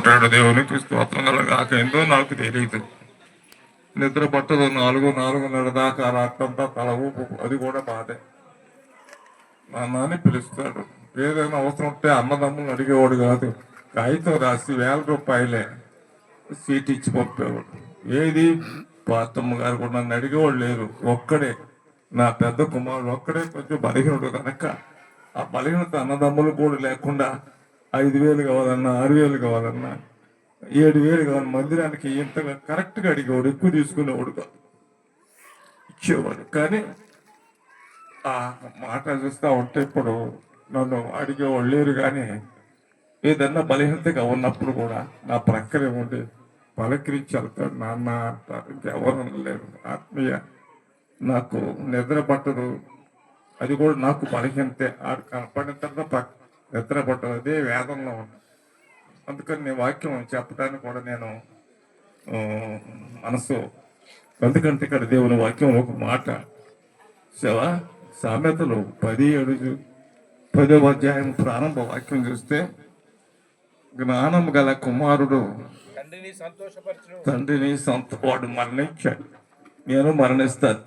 ఉంటాడు. దేవునికి స్తోత్రం కలగాక. ఏందో నాకు తెలియదు. నిద్ర పట్టదు. 4:30 దాకా రాత్రంతా తల ఊపు. అది కూడా బాధే. నాన్నని పిలుస్తాడు. ఏదైనా అవసరం ఉంటే అన్నదమ్ములు అడిగేవాడు కాదు. కాగితం రాసి ₹1000 సీట్ ఇచ్చి పంపేవాడు. ఏది పాతమ్మ గారు కూడా నన్ను అడిగేవాడు లేరు. ఒక్కడే నా పెద్ద కుమారుడు ఒక్కడే కొంచెం బలహీనుడు కనుక ఆ బలహీనత అన్నదమ్ములు కూడా లేకుండా 5,000 కావాలన్నా, 6,000 కావాలన్నా, 7,000 కావాలి, మందిరానికి ఇంతగా కరెక్ట్గా అడిగేవాడు. ఎక్కువ తీసుకునేవాడు కాదు, ఇచ్చేవాడు. కానీ ఆ మాట చూస్తూ ఉంటే ఇప్పుడు నన్ను అడిగేవాళ్ళు లేరు. కానీ ఏదన్నా బలహీనతగా ఉన్నప్పుడు కూడా నా ప్రక్కనే ఉండి పలకరించి వెళ్తాడు. నాన్న అంటారు. ఇంకెవరు లేరు. ఆత్మీయ నాకు నిద్ర పట్టదు. అది కూడా నాకు బలహీనతే. ఆడు కనపడిన తర్వాత నిద్ర పట్టదు. అదే వేదంలో ఉంది. అందుకని నేను వాక్యం చెప్పడానికి కూడా నేను మనసు, ఎందుకంటే ఇక్కడ దేవుని వాక్యం ఒక మాట సామెతలు 10:10 అధ్యాయం ప్రారంభ వాక్యం చూస్తే, జ్ఞానం గల కుమారుడు తండ్రిని వాడు మరణించాడు. నేను మరణిస్తాను.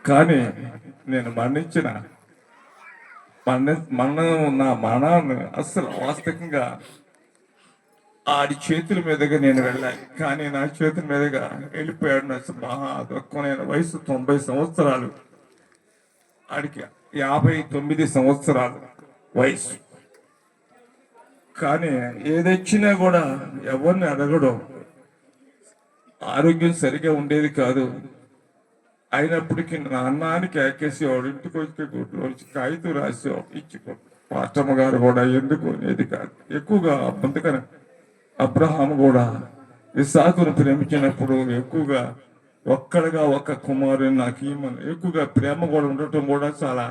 కానీ నేను నా మరణాన్ని అస్సలు వాస్తవికంగా ఆడి చేతుల మీదుగా నేను వెళ్ళాలి. కానీ నా చేతుల మీదుగా వెళ్ళిపోయాడు. మహా దుఃఖం. నేను వయసు 90 సంవత్సరాలు, ఆడికి 59 సంవత్సరాలు వయసు. కానీ ఏదొచ్చినా కూడా ఎవరిని అడగడం. ఆరోగ్యం సరిగా ఉండేది కాదు. అయినప్పటికీ నా అన్నానికి ఎక్కేసేవాడు. ఇంటికి వచ్చి గుడ్లు వచ్చి కాగితం రాసేవాడు, ఇచ్చిపోడు. పాస్టమ్మ గారు కూడా ఎందుకు అనేది కాదు. ఎక్కువగా అందుకని అబ్రహాము కూడా ఇస్సాకును ప్రేమించినప్పుడు ఎక్కువగా ఒక్కడిగా ఒక కుమారుని నాకు ఈమని ఎక్కువగా ప్రేమ కూడా ఉండటం కూడా చాలా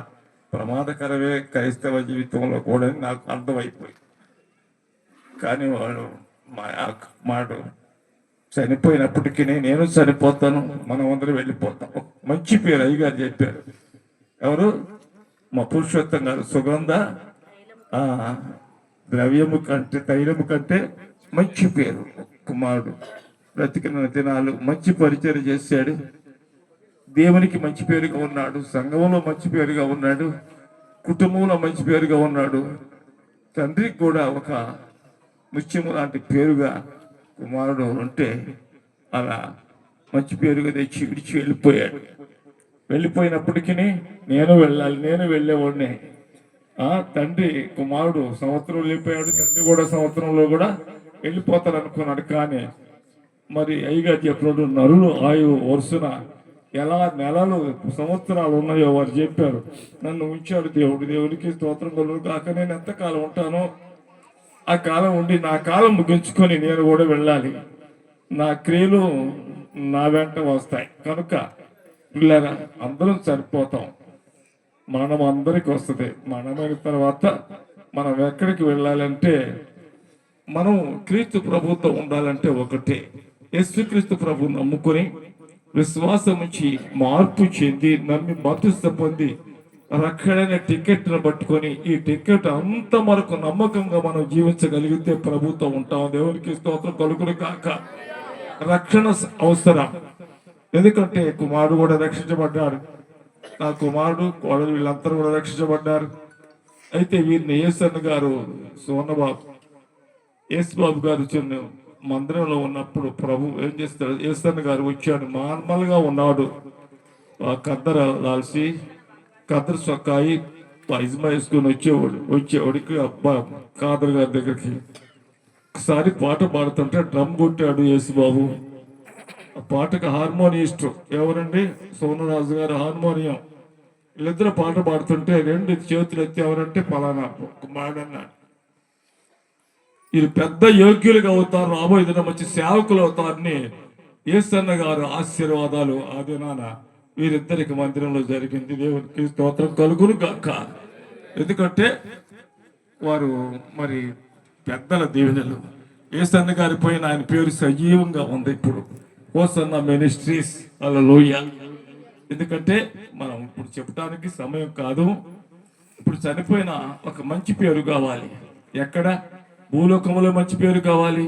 ప్రమాదకరమే క్రైస్తవ జీవితంలో కూడా నాకు అర్థమైపోయింది. కానీ వాడు మాట చనిపోయినప్పటికీ నేను చనిపోతాను, మనం అందరం వెళ్ళిపోతాం. మంచి పేరు అయ్యగారు చెప్పారు. ఎవరు? మా పురుషోత్తం గారు. సుగంధ ద్రవ్యము కంటే, తైలము కంటే మంచి పేరు. కుమారుడు బ్రతికిన దినాలు మంచి పరిచయం చేశాడు. దేవునికి మంచి పేరుగా ఉన్నాడు. సంఘంలో మంచి పేరుగా ఉన్నాడు. కుటుంబంలో మంచి పేరుగా ఉన్నాడు. తండ్రికి కూడా ఒక ముత్యము లాంటి పేరుగా కుమారుడు ఉంటే అలా మంచి పేరుగా తెచ్చి విడిచి వెళ్ళిపోయాడు. వెళ్ళిపోయినప్పటికీ నేను వెళ్ళేవాడిని. తండ్రి కుమారుడు సంవత్సరం వెళ్ళిపోయాడు. తండ్రి కూడా సంవత్సరంలో కూడా వెళ్ళిపోతాడు అనుకున్నాడు. కానీ మరి అయ్యగా చెప్పినట్టు నరులు ఆయు వరుసన ఎలా నెలలు సంవత్సరాలు ఉన్నాయో వారు చెప్పారు. నన్ను ఉంచాడు దేవుడు. దేవుడికి స్తోత్రం కలుగు కాక. నేను ఎంతకాలం ఉంటానో ఆ కాలం ఉండి నా కాలం ముగించుకొని నేను కూడా వెళ్ళాలి. నా క్రియలు నా వెంట వస్తాయి. కనుక పిల్లరా, అందరం చనిపోతాం. మరణం అందరికి వస్తుంది. మరణమైన తర్వాత మనం ఎక్కడికి వెళ్ళాలంటే, మనం క్రీస్తు ప్రభుతో ఉండాలంటే ఒకటే, యేసుక్రీస్తు ప్రభు నమ్ముకొని విశ్వాసం నుంచి మార్పు చెంది నమ్మి బాప్తిస్మం పొంది రక్షణ టికెట్ను పట్టుకొని ఈ టికెట్ అంత వరకు నమ్మకంగా మనం జీవించగలిగితే ప్రభుతో ఉంటాం. దేవునికి స్తోత్రం కలుగును కాక. రక్షణ అవసరం. ఎందుకంటే కుమారుడు కూడా రక్షించబడ్డాడు. నా కుమారుడు కోడలు వీళ్ళందరూ కూడా రక్షించబడ్డారు. అయితే వీరిని యేసన్న గారు, సోనబాబు యేసుబాబు గారు చిన్న మందిరంలో ఉన్నప్పుడు ప్రభు ఏం చేస్తాడు, యేసన్న గారు వచ్చాడు. నార్మల్గా ఉన్నాడు. కద్దర లాల్సి కద్దర సొక్కాయి పైజమా వేసుకొని వచ్చేవాడికి అబ్బా కాదర్ గారి దగ్గరికి ఒకసారి పాట పాడుతుంటే డ్రమ్ కొట్టాడు యేసుబాబు. ఆ పాటకు హార్మోనియిస్ట్ ఎవరండి? సోనరాజు గారు హార్మోనియం. వీళ్ళిద్దరు పాట పాడుతుంటే 2 చేతులు ఎత్తి ఎవరంటే పలానా మాడన్నాడు. వీళ్ళు పెద్ద యోగ్యులుగా అవుతారు, రాబోయే దినం మంచి సేవకులు అవుతారని యేసన్న గారు ఆశీర్వాదాలు ఆ దినాన వీరిద్దరికి మందిరంలో జరిగింది. దేవునికి స్తోత్రం కలుగును గాక. ఎందుకంటే వారు మరి పెద్దల దీవెనలు. యేసన్న గారి పైన ఆయన పేరు సజీవంగా ఉంది ఇప్పుడు. హోసన్న మినిస్ట్రీస్ హల్లెలూయా. ఎందుకంటే మనం ఇప్పుడు చెప్పడానికి సమయం కాదు. ఇప్పుడు చనిపోయిన ఒక మంచి పేరు కావాలి. ఎక్కడ? భూలోకములో మంచి పేరు కావాలి,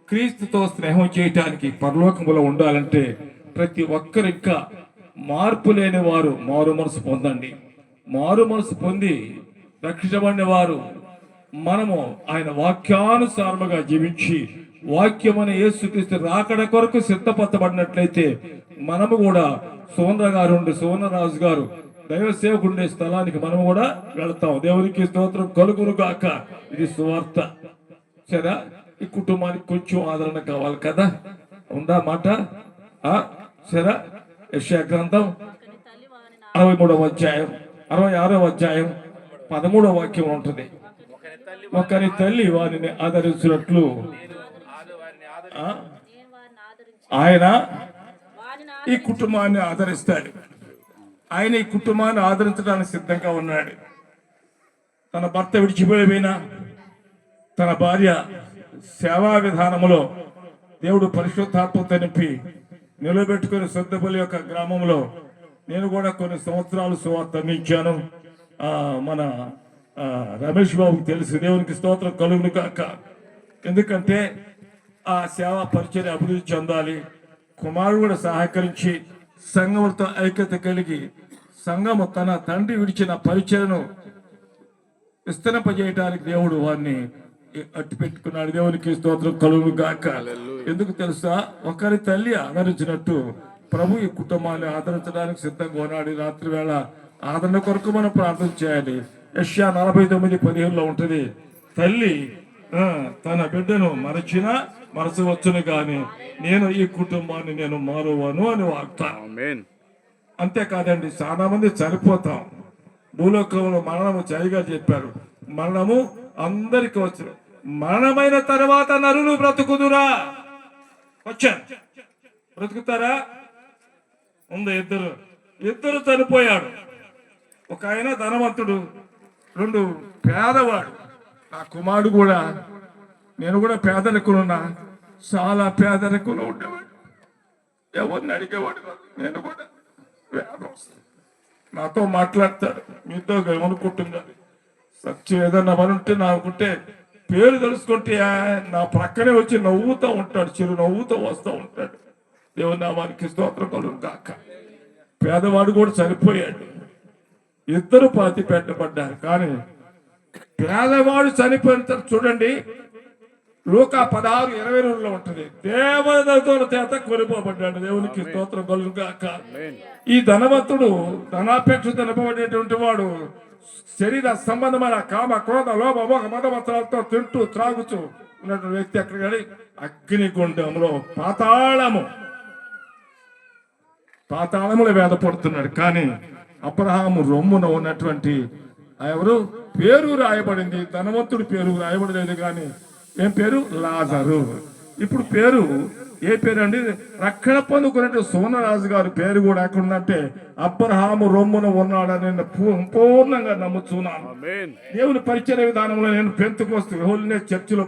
క్రీస్తుతో స్నేహం చేయటానికి పరలోకములో ఉండాలంటే ప్రతి ఒక్కరు ఇంకా మార్పు లేని వారు మారు మనసు పొందండి. మారు మనసు పొంది రక్షించబడిన వారు మనము ఆయన వాక్యానుసారముగా జీవించి వాక్యమైన యేసుక్రీస్తు రాకడ కొరకు సిద్ధపరచబడినట్లయితే మనము కూడా సువర్ణరాజు గారు దైవ సేవకుండే స్థలానికి మనము కూడా వెళతాం. దేవునికి స్తోత్రం కలుగును గాక. ఇది సువార్త. సరే, ఈ కుటుంబానికి కొంచెం ఆదరణ కావాలి కదా, ఉందా మాట? సరే, యెషయా గ్రంథం 63వ అధ్యాయం 66వ అధ్యాయం 13వ వాక్యం ఉంటుంది. ఒకరి తల్లి వారిని ఆదరించినట్లు ఆయన ఈ కుటుంబాన్ని ఆదరిస్తాడు. ఆయన ఈ కుటుంబాన్ని ఆదరించడానికి సిద్ధంగా ఉన్నాడు. తన భర్త విడిచిపోయినా తన భార్య సేవా విధానములో దేవుడు పరిశుద్ధాత్మతో నింపి నిలబెట్టుకుని సొద్దపల్లి యొక్క గ్రామంలో నేను కూడా కొన్ని సంవత్సరాలు సువార్త అందించాను. మన రమేష్ బాబుకి తెలుసు. దేవునికి స్తోత్రం కలుగును కాక. ఎందుకంటే ఆ సేవా పరిచర్య అభివృద్ధి చెందాలి. కుమారుడు కూడా సహకరించి సంఘములతో ఐక్యత కలిగి సంఘము తన తండ్రి విడిచిన పరిచయను విస్తరింపజేయడానికి దేవుడు వారిని అట్టి పెట్టుకున్నాడు. దేవునికి స్తోత్రం కలుగును గాక. ఎందుకు తెలుసా? ఒకరి తల్లి ఆదరించినట్టు ప్రభు ఈ కుటుంబాన్ని ఆదరించడానికి సిద్ధంగా ఉన్నాడు. రాత్రి వేళ ఆదరణ కొరకు మనం ప్రార్థన చేయాలి. యెషయా 49:15 ఉంటుంది, తల్లి తన బిడ్డను మరచవచ్చును గాని నేను ఈ కుటుంబాన్ని నేను మారువను అని వాగ్దానం. అంతేకాదండి, చాలా మంది చనిపోతాం. భూలోకంలో మరణము చైగా చెప్పారు. మరణము అందరికి వచ్చు. మరణమైన తర్వాత నరులు బ్రతుకుదురా? వచ్చారు, బ్రతుకుతారా? ఉంది. ఇద్దరు చనిపోయాడు. ఒక ఆయన ధనవంతుడు, 2 పేదవాడు. ఆ కుమారుడు కూడా, నేను కూడా పేదరికులు ఉన్నా, చాలా పేదరికులు ఉండేవాడు. ఎవరిని అడిగేవాడు కాదు. నేను కూడా నాతో మాట్లాడతాడు, మీతో ఏమనుకుంటున్నారు సత్యం ఏదన్నా పని ఉంటే నాకుంటే పేరు తెలుసుకుంటే నా ప్రక్కనే వచ్చి నవ్వుతూ ఉంటాడు, చిరు నవ్వుతూ వస్తూ ఉంటాడు. దేవుని నామానికి స్తోత్రం కలుగును గాక. పేదవాడు కూడా చనిపోయాడు. ఇద్దరు పాతి పెట్టబడ్డారు. కానీ పేదవాడు చనిపోయిన తర్వాత చూడండి, లూకా 16:22 ఉంటుంది, దేవదూతల చేత కొనిపోబడ్డాడు. దేవునికి స్తోత్రం కలుగును గాక. ఈ ధనవంతుడు ధనాపేక్ష నింపబడేటువంటి వాడు శరీర సంబంధమైన కామ క్రోధ లోభ మోహ మదమత్సరాలతో తింటూ త్రాగుచూ ఉన్నటువంటి వ్యక్తి ఎక్కడ కానీ అగ్నిగుండంలో పాతాళములో వేదపడుతున్నాడు. కానీ అబ్రహాము రొమ్మున ఉన్నటువంటి ఎవరు పేరు రాయబడింది, ధనవంతుడి పేరు రాయబడలేదు. కానీ ఏం పేరు? లాజరు. ఇప్పుడు పేరు ఏ పేరు అండి? రక్షణ పొందుకునే సోనరాజు గారి పేరు కూడా ఎక్కడ ఉందంటే అబ్రహాము రొమ్మున ఉన్నాడని నేను పూర్ణంగా నమ్ముతున్నాను. దేవుని పరిచయ విధానంలో నేను పెంతుకొస్తూ హోలీనెస్ చర్చిలో